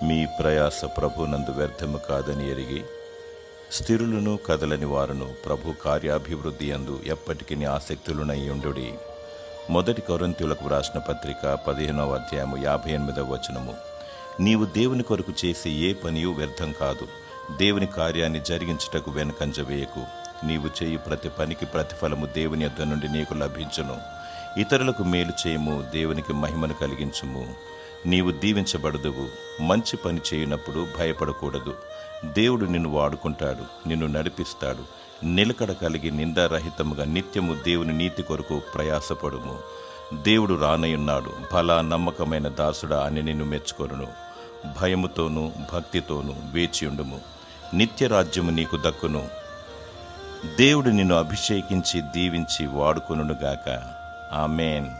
మీ ప్రయాస ప్రభునందు వ్యర్థము కాదని ఎరిగి స్థిరులను కదలని వారును ప్రభు కార్యాభివృద్ధి అందు ఎప్పటికీ ఆసక్తులునయ్యుండుడి. 1 కొరింథీయులకు వ్రాసిన పత్రిక 15వ అధ్యాయము 58వ వచనము. నీవు దేవుని కొరకు చేసే ఏ పనియూ వ్యర్థం కాదు. దేవుని కార్యాన్ని జరిగించుటకు వెనుకంజ వేయకు. నీవు చేయు ప్రతి పనికి ప్రతిఫలము దేవుని యొద్ద నుండి నీకు లభించును. ఇతరులకు మేలు చేయము, దేవునికి మహిమను కలిగించుము. నీవు దీవించబడదువు. మంచి పని చేయనప్పుడు భయపడకూడదు. దేవుడు నిన్ను వాడుకుంటాడు, నిన్ను నడిపిస్తాడు. నిలకడ కలిగి నిందారహితముగా నిత్యము దేవుని నీతి కొరకు ప్రయాసపడుము. దేవుడు రానయున్నాడు, భలా నమ్మకమైన దాసుడా అని నిన్ను మెచ్చుకొనును. భయముతోనూ భక్తితోనూ వేచియుండుము, నిత్యరాజ్యము నీకు దక్కును. దేవుడు నిన్ను అభిషేకించి దీవించి వాడుకొనుగాక. ఆమేన్.